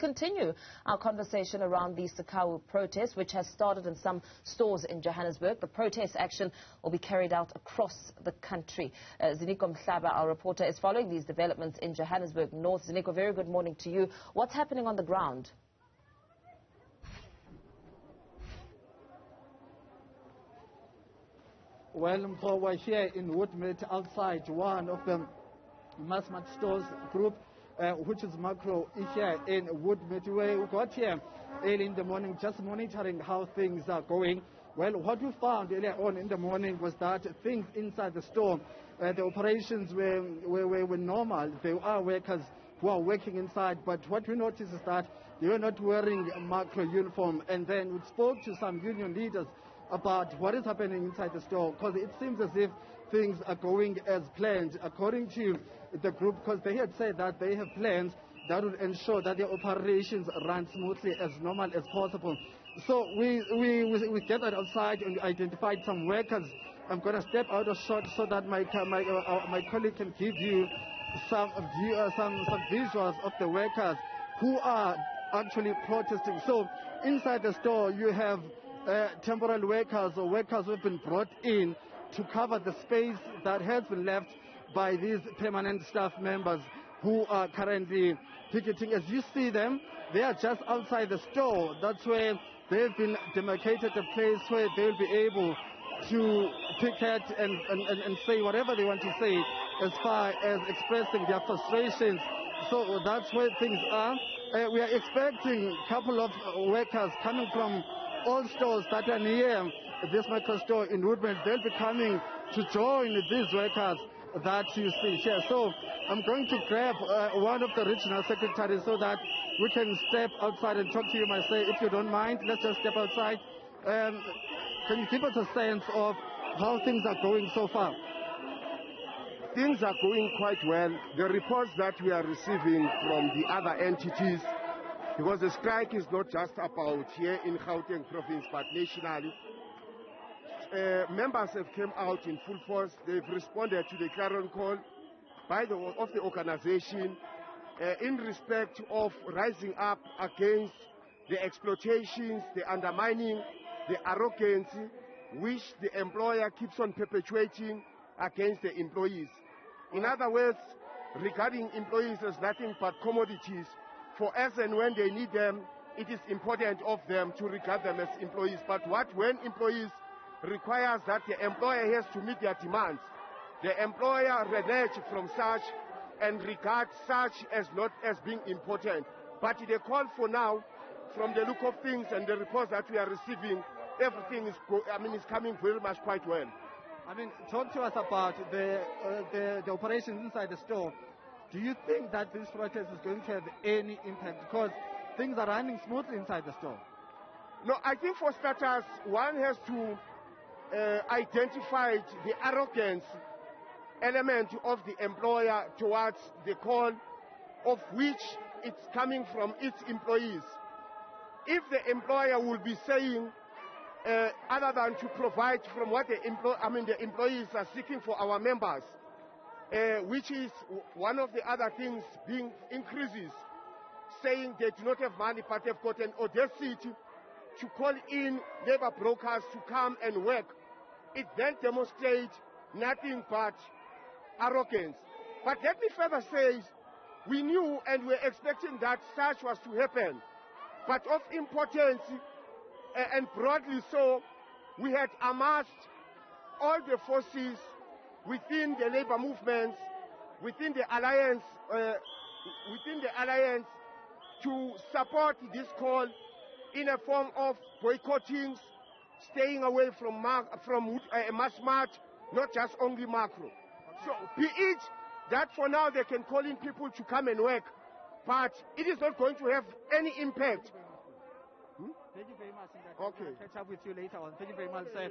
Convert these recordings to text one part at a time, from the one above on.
continue our conversation around the SACCAWU protest, which has started in some stores in Johannesburg. The protest action will be carried out across the country. Ziniko Mhlaba, our reporter, is following these developments in Johannesburg North. Ziniko, very good morning to you. What's happening on the ground? Well, we're here in Woodmead outside one of the mass-market stores group, which is Macro here in Woodmead. We got here early in the morning just monitoring how things are going. Well, what we found earlier on in the morning was that things inside the store, the operations were normal. There are workers who are working inside, but what we noticed is that they were not wearing a Macro uniform. And then we spoke to some union leaders about what is happening inside the store, because it seems as if things are going as planned, according to the group, because they had said that they have plans that would ensure that the operations run smoothly as normal as possible. So we gathered outside and identified some workers. I'm going to step out of shot so that my colleague can give you some visuals of the workers who are actually protesting. So inside the store you have temporary workers or workers who have been brought in to cover the space that has been left by these permanent staff members who are currently picketing. As you see them, they are just outside the store. That's where they've been demarcated a place where they'll be able to picket and say whatever they want to say as far as expressing their frustrations. So that's where things are. We are expecting a couple of workers coming from all stores that are near this micro store in Woodmead. They'll be coming to join these workers that you see here. So I'm going to grab one of the regional secretaries so that we can step outside and talk to you myself. If you don't mind, let's just step outside. Can you give us a sense of how things are going so far? Things are going quite well. The reports that we are receiving from the other entities, because the strike is not just about here in Gauteng province, but nationally. Members have come out in full force. They've responded to the clarion call of the organization in respect of rising up against the exploitations, the undermining, the arrogance which the employer keeps on perpetuating against the employees. In other words, regarding employees as nothing but commodities. For as and when they need them, it is important of them to regard them as employees. But when employees requires that the employer has to meet their demands, the employer reneges from such and regards such as not as being important. But the call for now, from the look of things and the reports that we are receiving, everything is coming very much quite well. Talk to us about the operations inside the store. Do you think that this protest is going to have any impact? Because things are running smoothly inside the store. No, I think for starters, one has to identify the arrogance element of the employer towards the call of which it's coming from its employees. If the employer will be saying, other than to provide from what the employees are seeking for our members, which is one of the other things being increases, saying they do not have money but they've got an audacity to call in labor brokers to come and work. It then demonstrates nothing but arrogance. But let me further say, we knew and were expecting that such was to happen. But of importance, and broadly so, we had amassed all the forces within the labor movements, within the alliance, to support this call in a form of boycotting, staying away from mass march, not just only macro. So be it that for now they can call in people to come and work, but it is not going to have any impact. Thank you very much. Okay. I'll catch up with you later on. Thank you very much, sir.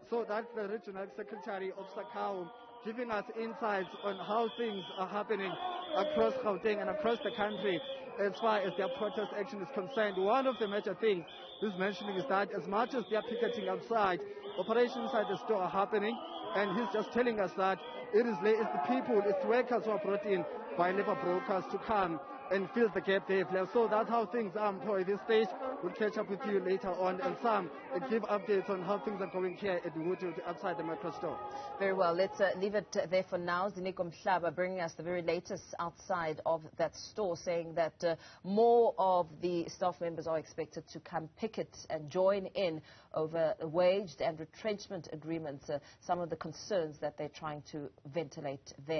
So that's the Regional Secretary of SACCAWU giving us insights on how things are happening across Gauteng and across the country as far as their protest action is concerned. One of the major things he's mentioning is that as much as they are picketing outside, operations inside the store are happening, and he's just telling us that it's the people, it's workers who are brought in by labor brokers to come and fill the gap they've left. So that's how things are at this stage. We'll catch up with you later on, and Sam, give updates on how things are going here at Woodwood outside the Metro store. Very well. Let's leave it there for now. Ziniko Mhlaba bringing us the very latest outside of that store, saying that more of the staff members are expected to come picket and join in over wage and retrenchment agreements, some of the concerns that they're trying to ventilate there.